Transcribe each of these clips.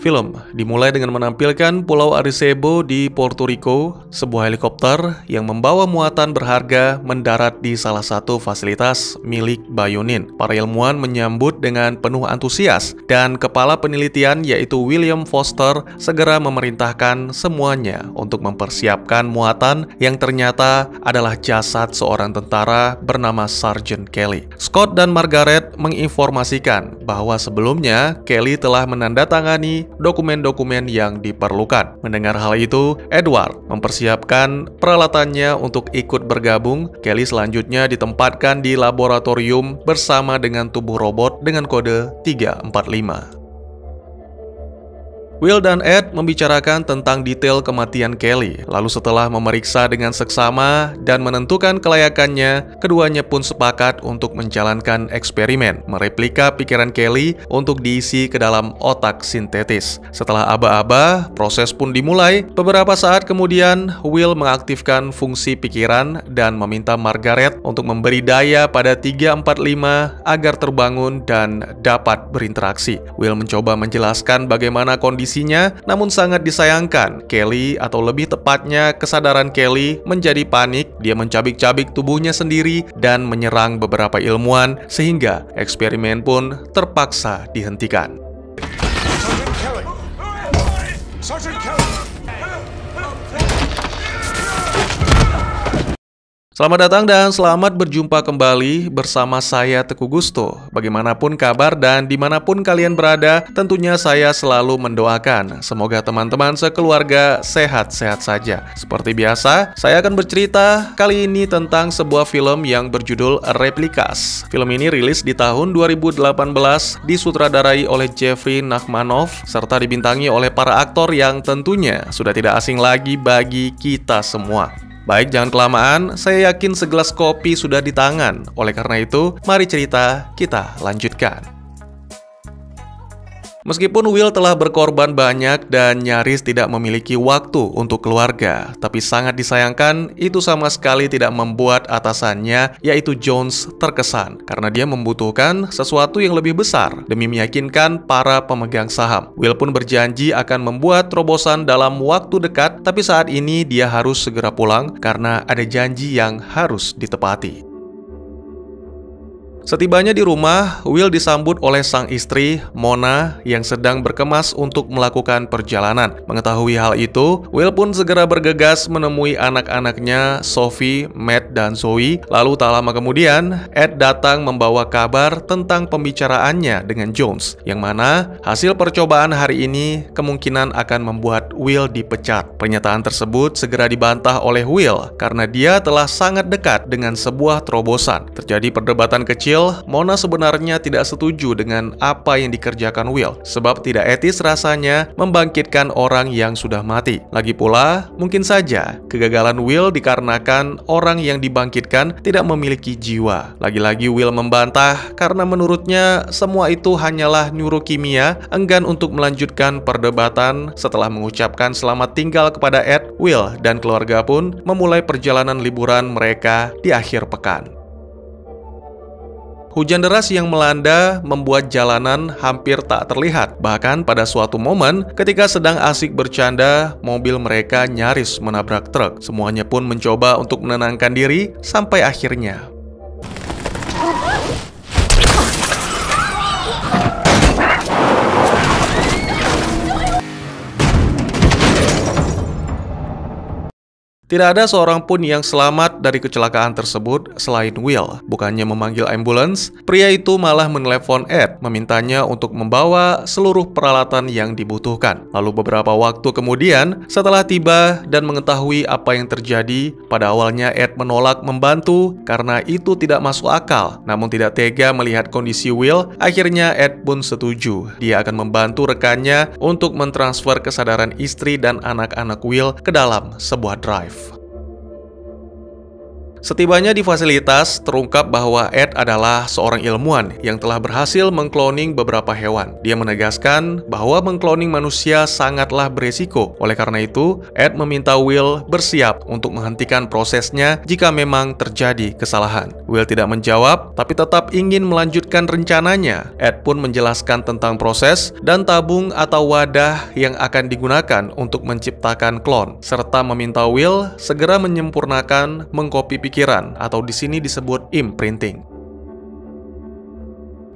Film dimulai dengan menampilkan Pulau Arecibo di Puerto Rico. Sebuah helikopter yang membawa muatan berharga mendarat di salah satu fasilitas milik Bayonin. Para ilmuwan menyambut dengan penuh antusias dan kepala penelitian yaitu William Foster segera memerintahkan semuanya untuk mempersiapkan muatan yang ternyata adalah jasad seorang tentara bernama Sergeant Kelly. Scott dan Margaret menginformasikan bahwa sebelumnya Kelly telah menandatangani dokumen-dokumen yang diperlukan. Mendengar hal itu, Edward mempersiapkan peralatannya untuk ikut bergabung. Kelly selanjutnya ditempatkan di laboratorium bersama dengan tubuh robot dengan kode 345. Will dan Ed membicarakan tentang detail kematian Kelly. Lalu setelah memeriksa dengan seksama dan menentukan kelayakannya, keduanya pun sepakat untuk menjalankan eksperimen, mereplika pikiran Kelly untuk diisi ke dalam otak sintetis. Setelah aba-aba, proses pun dimulai. Beberapa saat kemudian, Will mengaktifkan fungsi pikiran dan meminta Margaret untuk memberi daya pada 345 agar terbangun dan dapat berinteraksi. Will mencoba menjelaskan bagaimana kondisinya, namun sangat disayangkan, Kelly atau lebih tepatnya kesadaran Kelly menjadi panik. Dia mencabik-cabik tubuhnya sendiri dan menyerang beberapa ilmuwan sehingga eksperimen pun terpaksa dihentikan. Sergeant Kelly! Selamat datang dan selamat berjumpa kembali bersama saya Teguh Gusto. Bagaimanapun kabar dan dimanapun kalian berada, tentunya saya selalu mendoakan semoga teman-teman sekeluarga sehat-sehat saja. Seperti biasa, saya akan bercerita kali ini tentang sebuah film yang berjudul Replikas. Film ini rilis di tahun 2018, disutradarai oleh Jeffrey Nachmanoff, serta dibintangi oleh para aktor yang tentunya sudah tidak asing lagi bagi kita semua. Baik, jangan kelamaan, saya yakin segelas kopi sudah di tangan. Oleh karena itu, mari cerita kita lanjutkan. Meskipun Will telah berkorban banyak dan nyaris tidak memiliki waktu untuk keluarga, tapi sangat disayangkan itu sama sekali tidak membuat atasannya, yaitu Jones, terkesan karena dia membutuhkan sesuatu yang lebih besar demi meyakinkan para pemegang saham. Will pun berjanji akan membuat terobosan dalam waktu dekat, tapi saat ini dia harus segera pulang karena ada janji yang harus ditepati. Setibanya di rumah, Will disambut oleh sang istri, Mona, yang sedang berkemas untuk melakukan perjalanan. Mengetahui hal itu, Will pun segera bergegas menemui anak-anaknya, Sophie, Matt, dan Zoe. Lalu tak lama kemudian, Ed datang membawa kabar tentang pembicaraannya dengan Jones, yang mana hasil percobaan hari ini kemungkinan akan membuat Will dipecat. Pernyataan tersebut segera dibantah oleh Will karena dia telah sangat dekat dengan sebuah terobosan. Terjadi perdebatan kecil. Mona sebenarnya tidak setuju dengan apa yang dikerjakan Will, sebab tidak etis rasanya membangkitkan orang yang sudah mati. Lagi pula, mungkin saja kegagalan Will dikarenakan orang yang dibangkitkan tidak memiliki jiwa. Lagi-lagi Will membantah karena menurutnya semua itu hanyalah neurokimia. Enggan untuk melanjutkan perdebatan. Setelah mengucapkan selamat tinggal kepada Ed, Will dan keluarga pun memulai perjalanan liburan mereka di akhir pekan. Hujan deras yang melanda membuat jalanan hampir tak terlihat. Bahkan pada suatu momen ketika sedang asik bercanda, mobil mereka nyaris menabrak truk. Semuanya pun mencoba untuk menenangkan diri sampai akhirnya tidak ada seorang pun yang selamat dari kecelakaan tersebut selain Will. Bukannya memanggil ambulans, pria itu malah menelepon Ed, memintanya untuk membawa seluruh peralatan yang dibutuhkan. Lalu beberapa waktu kemudian, setelah tiba dan mengetahui apa yang terjadi, pada awalnya Ed menolak membantu karena itu tidak masuk akal. Namun tidak tega melihat kondisi Will, akhirnya Ed pun setuju. Dia akan membantu rekannya untuk mentransfer kesadaran istri dan anak-anak Will ke dalam sebuah drive. Setibanya di fasilitas, terungkap bahwa Ed adalah seorang ilmuwan yang telah berhasil mengkloning beberapa hewan. Dia menegaskan bahwa mengkloning manusia sangatlah beresiko. Oleh karena itu, Ed meminta Will bersiap untuk menghentikan prosesnya jika memang terjadi kesalahan. Will tidak menjawab, tapi tetap ingin melanjutkan rencananya. Ed pun menjelaskan tentang proses dan tabung atau wadah yang akan digunakan untuk menciptakan klon, serta meminta Will segera menyempurnakan mengkopi pikiran, atau di sini disebut imprinting.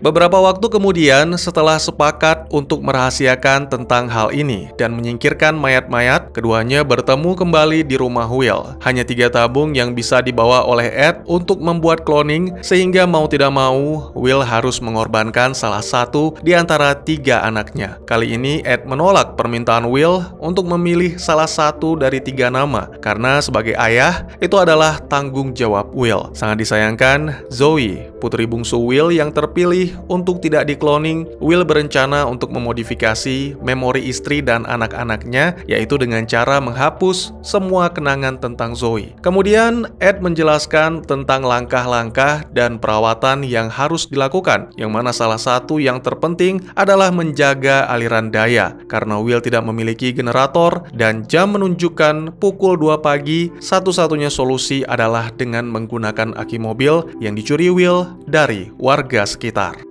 Beberapa waktu kemudian, setelah sepakat untuk merahasiakan tentang hal ini dan menyingkirkan mayat-mayat, keduanya bertemu kembali di rumah Will. Hanya 3 tabung yang bisa dibawa oleh Ed untuk membuat cloning, sehingga mau tidak mau, Will harus mengorbankan salah satu di antara 3 anaknya. Kali ini, Ed menolak permintaan Will untuk memilih salah satu dari 3 nama, karena sebagai ayah, itu adalah tanggung jawab Will. Sangat disayangkan, Zoe, putri bungsu Will yang terpilih untuk tidak dikloning, Will berencana untuk memodifikasi memori istri dan anak-anaknya, yaitu dengan cara menghapus semua kenangan tentang Zoe. Kemudian, Ed menjelaskan tentang langkah-langkah dan perawatan yang harus dilakukan, yang mana salah satu yang terpenting adalah menjaga aliran daya, karena Will tidak memiliki generator dan jam menunjukkan pukul 2 pagi, satu-satunya solusi adalah dengan menggunakan aki mobil yang dicuri Will dari warga sekitar.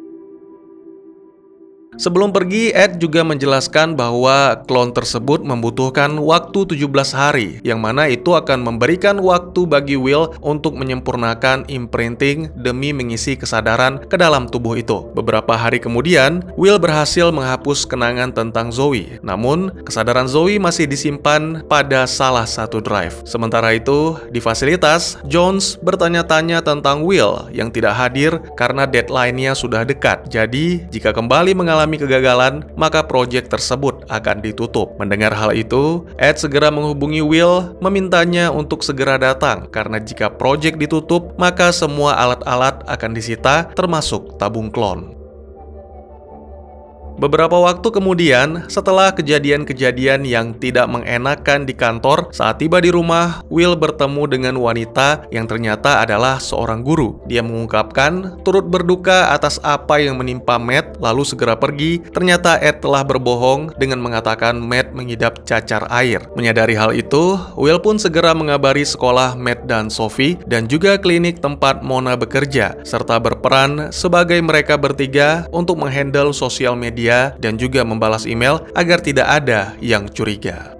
Sebelum pergi, Ed juga menjelaskan bahwa klon tersebut membutuhkan waktu 17 hari, yang mana itu akan memberikan waktu bagi Will untuk menyempurnakan imprinting demi mengisi kesadaran ke dalam tubuh itu. Beberapa hari kemudian, Will berhasil menghapus kenangan tentang Zoe, namun kesadaran Zoe masih disimpan pada salah satu drive. Sementara itu, di fasilitas, Jones bertanya-tanya tentang Will yang tidak hadir karena deadline-nya sudah dekat. Jadi, jika kembali mengalami kegagalan, maka proyek tersebut akan ditutup. Mendengar hal itu, Ed segera menghubungi Will, memintanya untuk segera datang, karena jika proyek ditutup, maka semua alat-alat akan disita, termasuk tabung klon. Beberapa waktu kemudian, setelah kejadian-kejadian yang tidak mengenakan di kantor, saat tiba di rumah, Will bertemu dengan wanita yang ternyata adalah seorang guru. Dia mengungkapkan turut berduka atas apa yang menimpa Matt, lalu segera pergi. Ternyata Ed telah berbohong dengan mengatakan Matt mengidap cacar air. Menyadari hal itu, Will pun segera mengabari sekolah Matt dan Sophie, dan juga klinik tempat Mona bekerja, serta berperan sebagai mereka bertiga untuk menghandle sosial media dan juga membalas email agar tidak ada yang curiga.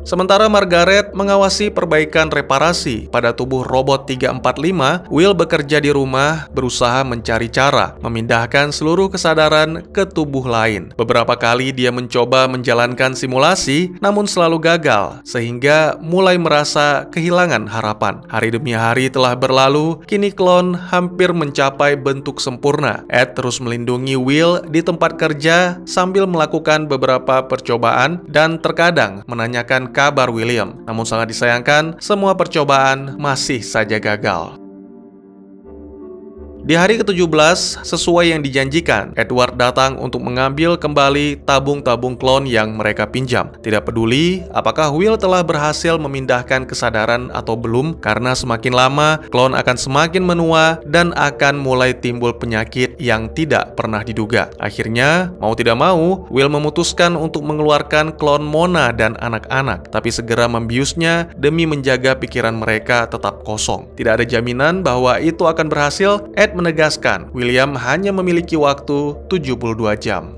Sementara Margaret mengawasi perbaikan reparasi pada tubuh robot 345, Will bekerja di rumah berusaha mencari cara memindahkan seluruh kesadaran ke tubuh lain. Beberapa kali dia mencoba menjalankan simulasi, namun selalu gagal, sehingga mulai merasa kehilangan harapan. Hari demi hari telah berlalu, kini klon hampir mencapai bentuk sempurna. Ed terus melindungi Will di tempat kerja sambil melakukan beberapa percobaan dan terkadang menanyakan kabar William. Namun sangat disayangkan, semua percobaan masih saja gagal. Di hari ke-17, sesuai yang dijanjikan, Edward datang untuk mengambil kembali tabung-tabung klon yang mereka pinjam. Tidak peduli apakah Will telah berhasil memindahkan kesadaran atau belum, karena semakin lama, klon akan semakin menua dan akan mulai timbul penyakit yang tidak pernah diduga. Akhirnya, mau tidak mau, Will memutuskan untuk mengeluarkan klon Mona dan anak-anak, tapi segera membiusnya demi menjaga pikiran mereka tetap kosong. Tidak ada jaminan bahwa itu akan berhasil. Ed menegaskan William hanya memiliki waktu 72 jam.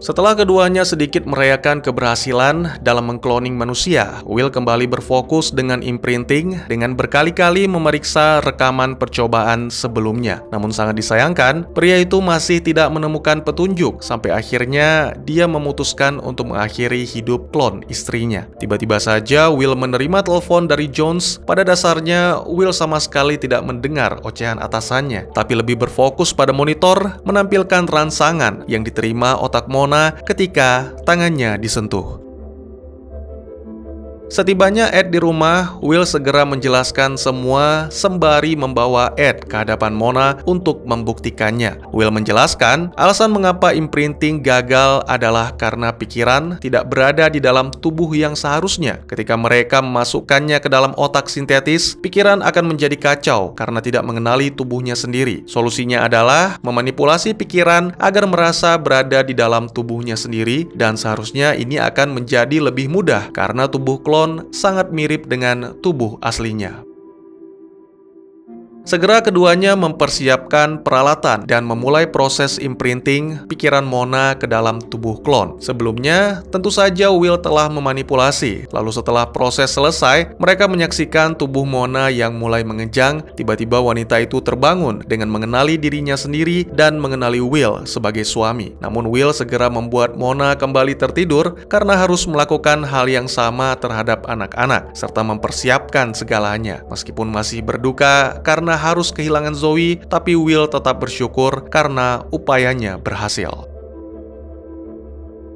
Setelah keduanya sedikit merayakan keberhasilan dalam mengkloning manusia, Will kembali berfokus dengan imprinting dengan berkali-kali memeriksa rekaman percobaan sebelumnya. Namun sangat disayangkan, pria itu masih tidak menemukan petunjuk sampai akhirnya dia memutuskan untuk mengakhiri hidup klon istrinya. Tiba-tiba saja Will menerima telepon dari Jones. Pada dasarnya, Will sama sekali tidak mendengar ocehan atasannya, tapi lebih berfokus pada monitor menampilkan rangsangan yang diterima otak Mona ketika tangannya disentuh. Setibanya Ed di rumah, Will segera menjelaskan semua sembari membawa Ed ke hadapan Mona untuk membuktikannya. Will menjelaskan alasan mengapa imprinting gagal adalah karena pikiran tidak berada di dalam tubuh yang seharusnya. Ketika mereka memasukkannya ke dalam otak sintetis, pikiran akan menjadi kacau karena tidak mengenali tubuhnya sendiri. Solusinya adalah memanipulasi pikiran agar merasa berada di dalam tubuhnya sendiri, dan seharusnya ini akan menjadi lebih mudah karena tubuh klon sangat mirip dengan tubuh aslinya. Segera keduanya mempersiapkan peralatan dan memulai proses imprinting pikiran Mona ke dalam tubuh klon. Sebelumnya, tentu saja Will telah memanipulasi. Lalu setelah proses selesai, mereka menyaksikan tubuh Mona yang mulai mengejang. Tiba-tiba wanita itu terbangun dengan mengenali dirinya sendiri dan mengenali Will sebagai suami. Namun Will segera membuat Mona kembali tertidur karena harus melakukan hal yang sama terhadap anak-anak, serta mempersiapkan segalanya. Meskipun masih berduka karena harus kehilangan Zoe, tapi Will tetap bersyukur karena upayanya berhasil.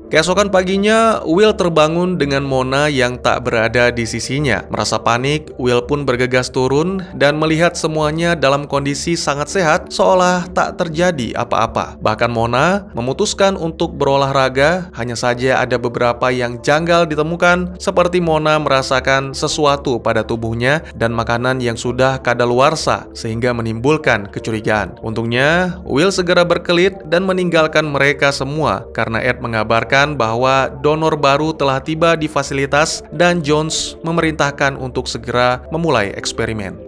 Keesokan paginya, Will terbangun dengan Mona yang tak berada di sisinya. Merasa panik, Will pun bergegas turun dan melihat semuanya dalam kondisi sangat sehat, seolah tak terjadi apa-apa. Bahkan Mona memutuskan untuk berolahraga, hanya saja ada beberapa yang janggal ditemukan, seperti Mona merasakan sesuatu pada tubuhnya dan makanan yang sudah kadaluarsa, sehingga menimbulkan kecurigaan. Untungnya, Will segera berkelit dan meninggalkan mereka semua karena Ed mengabarkan bahwa donor baru telah tiba di fasilitas dan Jones memerintahkan untuk segera memulai eksperimen.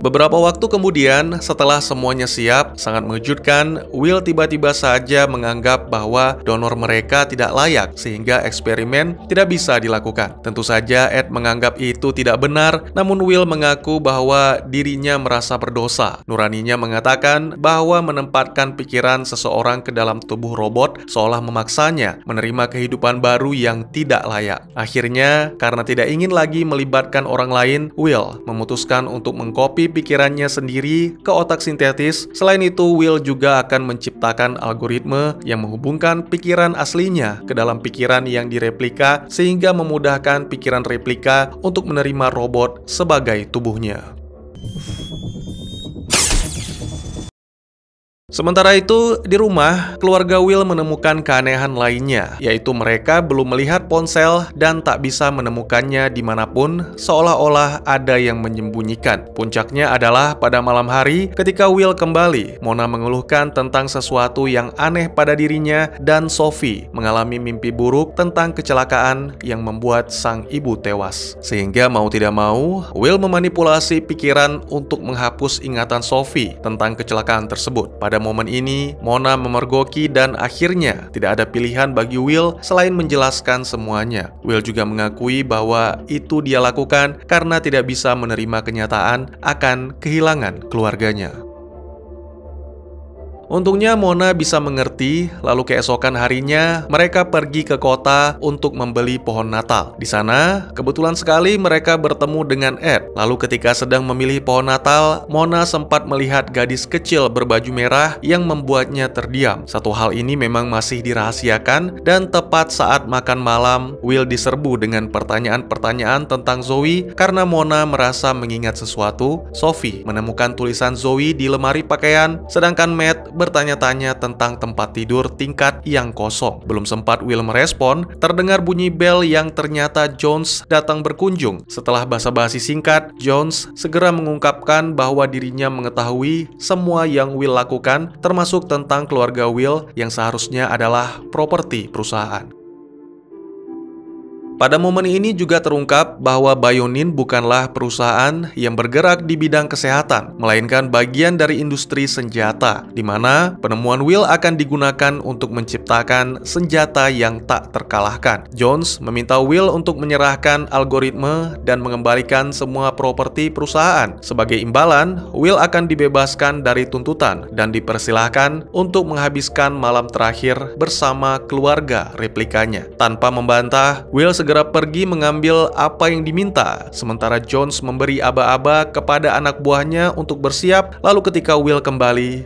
Beberapa waktu kemudian, setelah semuanya siap, sangat mengejutkan, Will tiba-tiba saja menganggap bahwa donor mereka tidak layak, sehingga eksperimen tidak bisa dilakukan. Tentu saja Ed menganggap itu tidak benar, namun Will mengaku bahwa dirinya merasa berdosa. Nuraninya mengatakan bahwa menempatkan pikiran seseorang ke dalam tubuh robot seolah memaksanya menerima kehidupan baru yang tidak layak. Akhirnya, karena tidak ingin lagi melibatkan orang lain, Will memutuskan untuk mengkopi pikirannya sendiri ke otak sintetis. Selain itu, Will juga akan menciptakan algoritma yang menghubungkan pikiran aslinya ke dalam pikiran yang direplika, sehingga memudahkan pikiran replika untuk menerima robot sebagai tubuhnya. Sementara itu, di rumah, keluarga Will menemukan keanehan lainnya, yaitu mereka belum melihat ponsel dan tak bisa menemukannya dimanapun, seolah-olah ada yang menyembunyikan. Puncaknya adalah pada malam hari, ketika Will kembali, Mona mengeluhkan tentang sesuatu yang aneh pada dirinya, dan Sophie mengalami mimpi buruk tentang kecelakaan yang membuat sang ibu tewas. Sehingga mau tidak mau, Will memanipulasi pikiran untuk menghapus ingatan Sophie tentang kecelakaan tersebut. Pada momen ini, Mona memergoki dan akhirnya tidak ada pilihan bagi Will selain menjelaskan semuanya. Will juga mengakui bahwa itu dia lakukan karena tidak bisa menerima kenyataan akan kehilangan keluarganya. Untungnya Mona bisa mengerti, lalu keesokan harinya mereka pergi ke kota untuk membeli pohon Natal. Di sana, kebetulan sekali mereka bertemu dengan Ed. Lalu ketika sedang memilih pohon Natal, Mona sempat melihat gadis kecil berbaju merah yang membuatnya terdiam. Satu hal ini memang masih dirahasiakan, dan tepat saat makan malam, Will diserbu dengan pertanyaan-pertanyaan tentang Zoe karena Mona merasa mengingat sesuatu. Sophie menemukan tulisan Zoe di lemari pakaian, sedangkan Matt bertanya-tanya tentang tempat tidur tingkat yang kosong. Belum sempat Will merespon, terdengar bunyi bel yang ternyata Jones datang berkunjung. Setelah basa-basi singkat, Jones segera mengungkapkan bahwa dirinya mengetahui semua yang Will lakukan, termasuk tentang keluarga Will yang seharusnya adalah properti perusahaan. Pada momen ini juga terungkap bahwa Bionin bukanlah perusahaan yang bergerak di bidang kesehatan, melainkan bagian dari industri senjata, di mana penemuan Will akan digunakan untuk menciptakan senjata yang tak terkalahkan. Jones meminta Will untuk menyerahkan algoritma dan mengembalikan semua properti perusahaan. Sebagai imbalan, Will akan dibebaskan dari tuntutan dan dipersilahkan untuk menghabiskan malam terakhir bersama keluarga replikanya. Tanpa membantah, Will segera pergi mengambil apa yang diminta, sementara Jones memberi aba-aba kepada anak buahnya untuk bersiap. Lalu ketika Will kembali,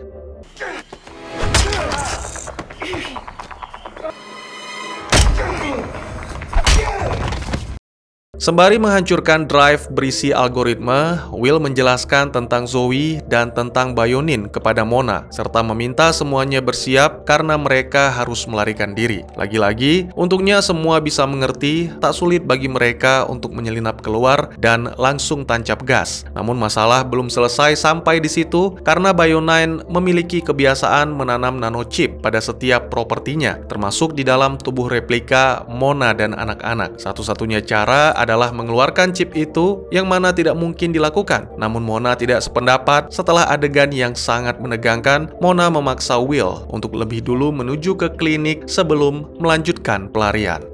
Sembari menghancurkan drive berisi algoritma, Will menjelaskan tentang Zoe dan tentang Bayonin kepada Mona, serta meminta semuanya bersiap karena mereka harus melarikan diri. Lagi-lagi, untungnya semua bisa mengerti, tak sulit bagi mereka untuk menyelinap keluar dan langsung tancap gas. Namun masalah belum selesai sampai di situ karena Bayonin memiliki kebiasaan menanam nanochip pada setiap propertinya, termasuk di dalam tubuh replika Mona dan anak-anak. Satu-satunya cara adalah mengeluarkan chip itu yang mana tidak mungkin dilakukan. Namun Mona tidak sependapat. Setelah adegan yang sangat menegangkan, Mona memaksa Will untuk lebih dulu menuju ke klinik sebelum melanjutkan pelarian.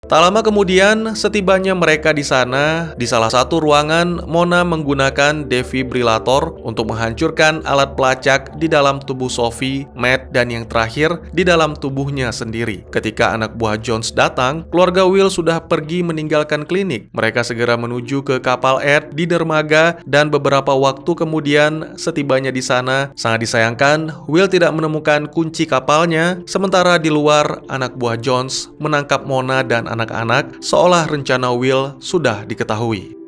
Tak lama kemudian, setibanya mereka di sana, di salah satu ruangan, Mona menggunakan defibrilator untuk menghancurkan alat pelacak di dalam tubuh Sophie, Matt, dan yang terakhir, di dalam tubuhnya sendiri. Ketika anak buah Jones datang, keluarga Will sudah pergi meninggalkan klinik. Mereka segera menuju ke kapal Ed di dermaga, dan beberapa waktu kemudian, setibanya di sana, sangat disayangkan, Will tidak menemukan kunci kapalnya, sementara di luar, anak buah Jones menangkap Mona dan anak-anak seolah rencana Will sudah diketahui.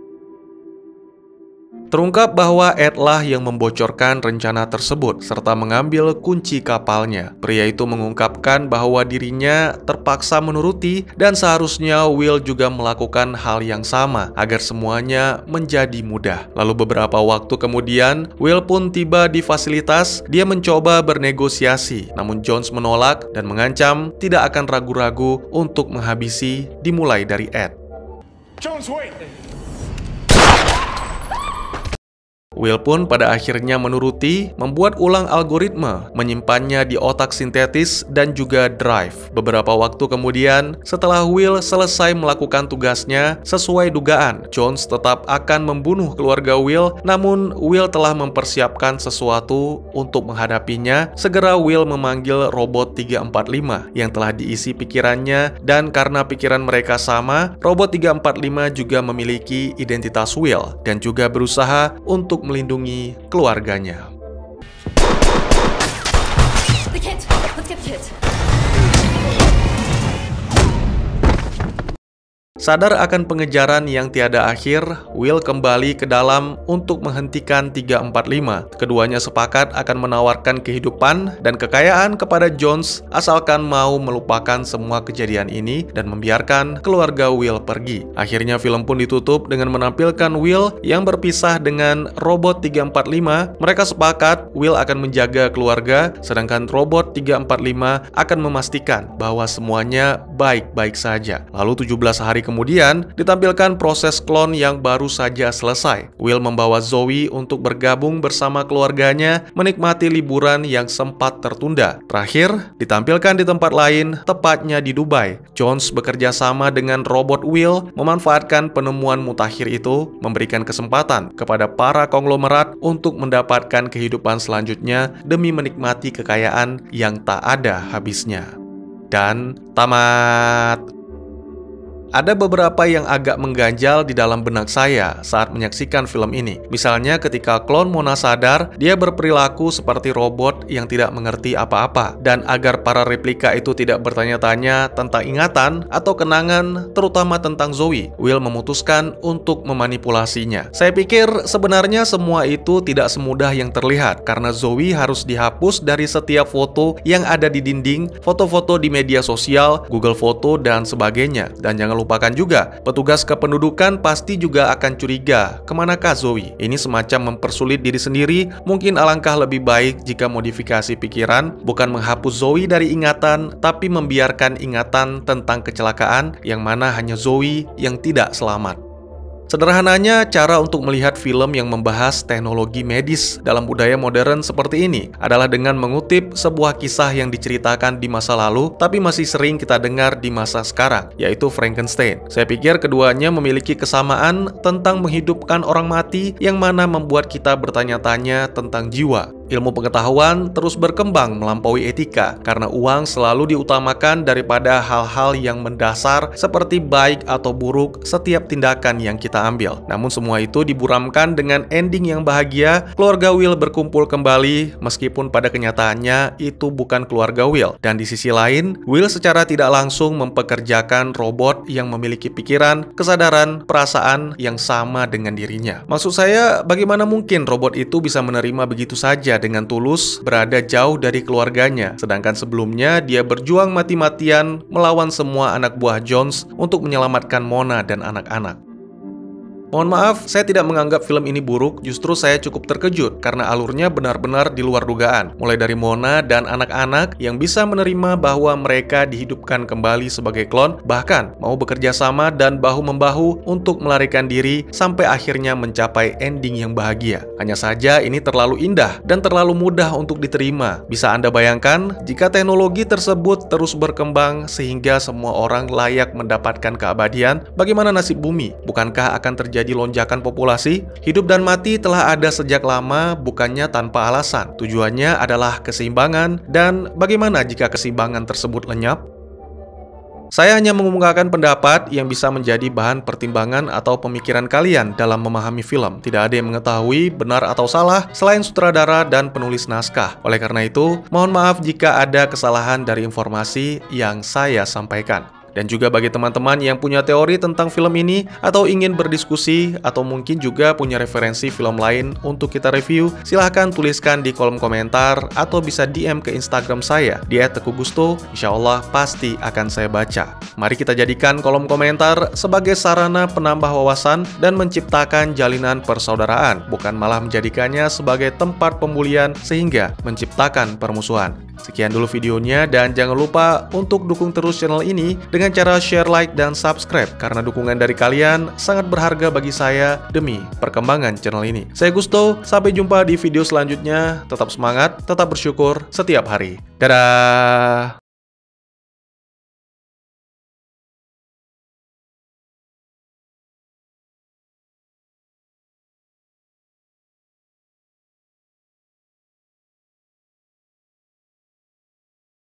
Terungkap bahwa Ed lah yang membocorkan rencana tersebut serta mengambil kunci kapalnya. Pria itu mengungkapkan bahwa dirinya terpaksa menuruti dan seharusnya Will juga melakukan hal yang sama agar semuanya menjadi mudah. Lalu beberapa waktu kemudian, Will pun tiba di fasilitas. Dia mencoba bernegosiasi, namun Jones menolak dan mengancam tidak akan ragu-ragu untuk menghabisi dimulai dari Ed. Jones, wait! Will pun pada akhirnya menuruti, membuat ulang algoritma, menyimpannya di otak sintetis dan juga drive. Beberapa waktu kemudian, setelah Will selesai melakukan tugasnya, sesuai dugaan, Jones tetap akan membunuh keluarga Will, namun Will telah mempersiapkan sesuatu untuk menghadapinya. Segera Will memanggil robot 345 yang telah diisi pikirannya, dan karena pikiran mereka sama, robot 345 juga memiliki identitas Will dan juga berusaha untuk melindungi keluarganya. The kid! Let's get the kid! Sadar akan pengejaran yang tiada akhir, Will kembali ke dalam untuk menghentikan 345. Keduanya sepakat akan menawarkan kehidupan dan kekayaan kepada Jones asalkan mau melupakan semua kejadian ini dan membiarkan keluarga Will pergi. Akhirnya film pun ditutup dengan menampilkan Will yang berpisah dengan robot 345. Mereka sepakat Will akan menjaga keluarga, sedangkan robot 345 akan memastikan bahwa semuanya baik-baik saja. Lalu 17 hari kemudian, ditampilkan proses klon yang baru saja selesai. Will membawa Zoe untuk bergabung bersama keluarganya, menikmati liburan yang sempat tertunda. Terakhir, ditampilkan di tempat lain, tepatnya di Dubai. Jones bekerja sama dengan robot Will, memanfaatkan penemuan mutakhir itu, memberikan kesempatan kepada para konglomerat untuk mendapatkan kehidupan selanjutnya demi menikmati kekayaan yang tak ada habisnya. Dan tamat. Ada beberapa yang agak mengganjal di dalam benak saya saat menyaksikan film ini. Misalnya ketika klon Mona sadar, dia berperilaku seperti robot yang tidak mengerti apa-apa. Dan agar para replika itu tidak bertanya-tanya tentang ingatan atau kenangan, terutama tentang Zoe, Will memutuskan untuk memanipulasinya. Saya pikir sebenarnya semua itu tidak semudah yang terlihat, karena Zoe harus dihapus dari setiap foto yang ada di dinding, foto-foto di media sosial, Google Foto, dan sebagainya. Dan jangan lupakan juga, petugas kependudukan pasti juga akan curiga kemanakah Zoe. Ini semacam mempersulit diri sendiri. Mungkin alangkah lebih baik jika modifikasi pikiran bukan menghapus Zoe dari ingatan, tapi membiarkan ingatan tentang kecelakaan yang mana hanya Zoe yang tidak selamat. Sederhananya, cara untuk melihat film yang membahas teknologi medis dalam budaya modern seperti ini adalah dengan mengutip sebuah kisah yang diceritakan di masa lalu, tapi masih sering kita dengar di masa sekarang, yaitu Frankenstein. Saya pikir keduanya memiliki kesamaan tentang menghidupkan orang mati, yang mana membuat kita bertanya-tanya tentang jiwa. Ilmu pengetahuan terus berkembang melampaui etika karena uang selalu diutamakan daripada hal-hal yang mendasar seperti baik atau buruk setiap tindakan yang kita ambil. Namun semua itu diburamkan dengan ending yang bahagia. Keluarga Will berkumpul kembali meskipun pada kenyataannya itu bukan keluarga Will. Dan di sisi lain, Will secara tidak langsung mempekerjakan robot yang memiliki pikiran, kesadaran, perasaan yang sama dengan dirinya. Maksud saya, bagaimana mungkin robot itu bisa menerima begitu saja dengan tulus berada jauh dari keluarganya, sedangkan sebelumnya dia berjuang mati-matian melawan semua anak buah Jones untuk menyelamatkan Mona dan anak-anak. Mohon maaf, saya tidak menganggap film ini buruk, justru saya cukup terkejut karena alurnya benar-benar di luar dugaan. Mulai dari Mona dan anak-anak yang bisa menerima bahwa mereka dihidupkan kembali sebagai klon, bahkan mau bekerja sama dan bahu-membahu untuk melarikan diri sampai akhirnya mencapai ending yang bahagia. Hanya saja ini terlalu indah dan terlalu mudah untuk diterima. Bisa Anda bayangkan jika teknologi tersebut terus berkembang sehingga semua orang layak mendapatkan keabadian, bagaimana nasib bumi? Bukankah akan terjadi lonjakan populasi? Hidup dan mati telah ada sejak lama, bukannya tanpa alasan. Tujuannya adalah keseimbangan, dan bagaimana jika keseimbangan tersebut lenyap? Saya hanya mengemukakan pendapat yang bisa menjadi bahan pertimbangan atau pemikiran kalian dalam memahami film. Tidak ada yang mengetahui benar atau salah selain sutradara dan penulis naskah. Oleh karena itu, mohon maaf jika ada kesalahan dari informasi yang saya sampaikan. Dan juga bagi teman-teman yang punya teori tentang film ini atau ingin berdiskusi atau mungkin juga punya referensi film lain untuk kita review, silahkan tuliskan di kolom komentar atau bisa DM ke Instagram saya di @teguhgusto. Insya Allah pasti akan saya baca. Mari kita jadikan kolom komentar sebagai sarana penambah wawasan dan menciptakan jalinan persaudaraan, bukan malah menjadikannya sebagai tempat pembulian sehingga menciptakan permusuhan. Sekian dulu videonya, dan jangan lupa untuk dukung terus channel ini dengan cara share, like, dan subscribe, karena dukungan dari kalian sangat berharga bagi saya demi perkembangan channel ini. Saya Gusto, sampai jumpa di video selanjutnya. Tetap semangat, tetap bersyukur setiap hari. Dadah!